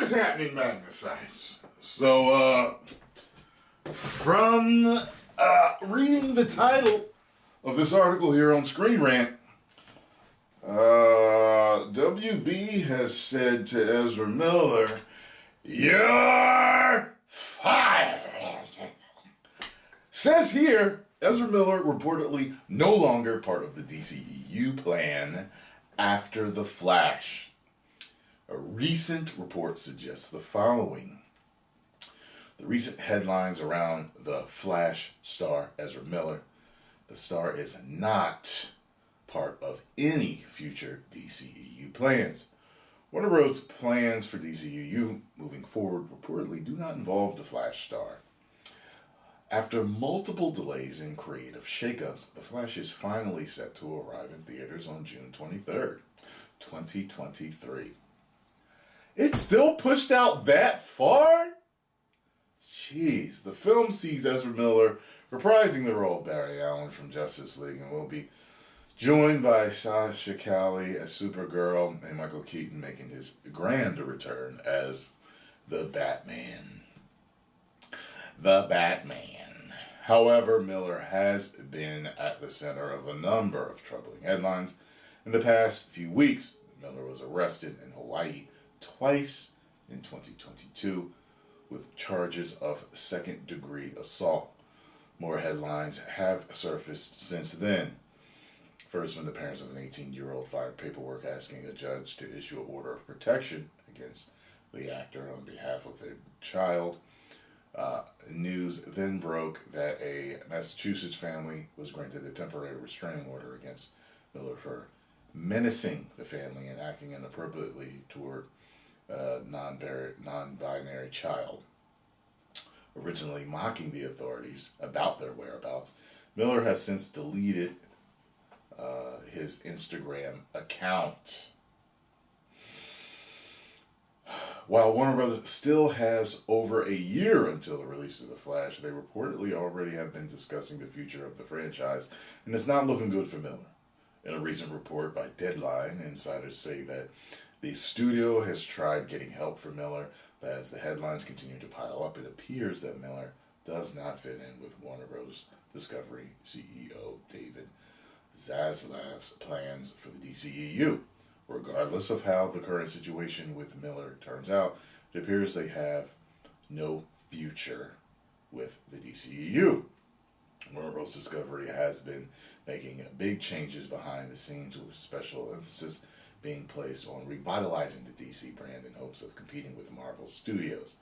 is happening, Magnus? So, from reading the title of this article here on Screen Rant, WB has said to Ezra Miller, "You're fired." Says here, Ezra Miller reportedly no longer part of the DCEU plan after The Flash. A recent report suggests the following. The recent headlines around the Flash star Ezra Miller. The star is not part of any future DCEU plans. Warner Bros. Plans for DCEU moving forward reportedly do not involve the Flash star. After multiple delays and creative shakeups, The Flash is finally set to arrive in theaters on June 23rd, 2023. It's still pushed out that far? Jeez, the film sees Ezra Miller reprising the role of Barry Allen from Justice League and will be joined by Sasha Calle as Supergirl and Michael Keaton making his grand return as the Batman. The Batman. However, Miller has been at the center of a number of troubling headlines in the past few weeks. Miller was arrested in Hawaii twice in 2022 with charges of second-degree assault. More headlines have surfaced since then. First, when the parents of an 18-year-old filed paperwork asking a judge to issue an order of protection against the actor on behalf of their child. News then broke that a Massachusetts family was granted a temporary restraining order against Miller for menacing the family and acting inappropriately toward a non-binary child. Originally mocking the authorities about their whereabouts, Miller has since deleted his Instagram account. While Warner Bros. Still has over a year until the release of The Flash, they reportedly already have been discussing the future of the franchise, and it's not looking good for Miller. In a recent report by Deadline, insiders say that the studio has tried getting help for Miller, but as the headlines continue to pile up, it appears that Miller does not fit in with Warner Bros. Discovery CEO David Zaslav's plans for the DCEU. Regardless of how the current situation with Miller turns out, it appears they have no future with the DCEU. Warner Bros. Discovery has been making big changes behind the scenes with special emphasis being placed on revitalizing the DC brand in hopes of competing with Marvel Studios.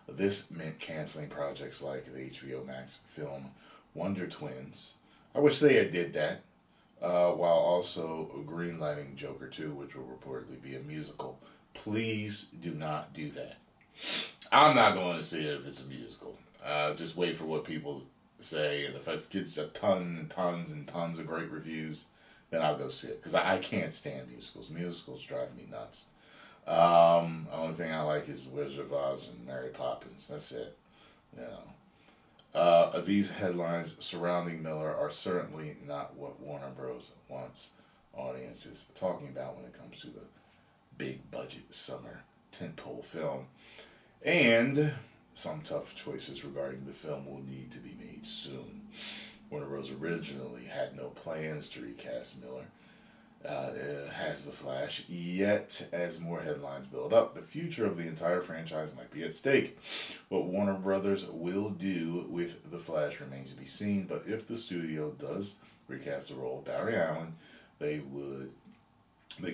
This meant canceling projects like the HBO Max film Wonder Twins. I wish they had did that. While also greenlighting Joker 2, which will reportedly be a musical. Please do not do that. I'm not going to see it if it's a musical. Just wait for what people say, and if it gets a ton and tons and tons of great reviews, then I'll go see it. Because I can't stand musicals. Musicals drive me nuts. Only thing I like is Wizard of Oz and Mary Poppins. That's it. You know. These headlines surrounding Miller are certainly not what Warner Bros. Wants audiences talking about when it comes to the big budget summer tentpole film. And some tough choices regarding the film will need to be made soon. Warner Bros. Originally had no plans to recast Miller as the Flash, yet as more headlines build up, the future of the entire franchise might be at stake. What Warner Brothers will do with the Flash remains to be seen, but if the studio does recast the role of Barry Allen, they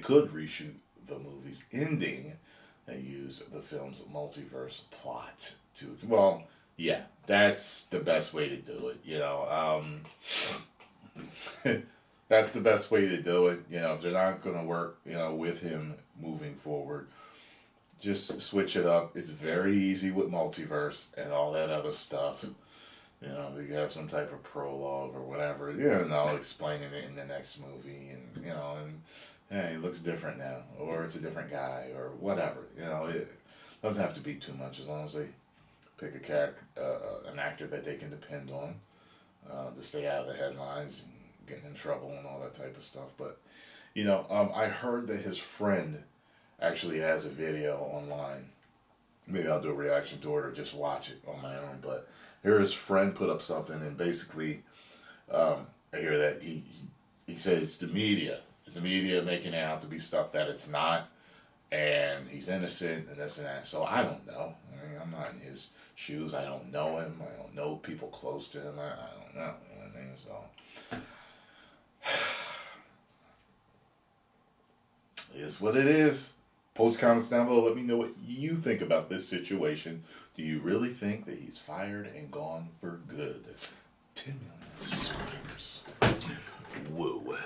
could reshoot the movie's ending and use the film's multiverse plot to, well, yeah, that's the best way to do it, you know. That's the best way to do it. You know, if they're not going to work, you know, with him moving forward, just switch it up. It's very easy with multiverse and all that other stuff. You know, you have some type of prologue or whatever, you know, explaining it in the next movie, and you know, and hey, it looks different now, or it's a different guy, or whatever. You know, it doesn't have to be too much as long as they pick a character, an actor that they can depend on to stay out of the headlines and getting in trouble and all that type of stuff. But, you know, I heard that his friend actually has a video online maybe I'll do a reaction to it or just watch it on my own. But here his friend put up something, and basically, I hear that he says it's the media. It's the media making it out to be stuff that it's not, and he's innocent and this and that. So I don't know. I mean, I'm not in his shoes. I don't know him. I don't know people close to him. I don't know. You know what I mean? So it's what it is. Post comments down below. Let me know what you think about this situation. Do you really think that he's fired and gone for good? 10 million subscribers. Whoa.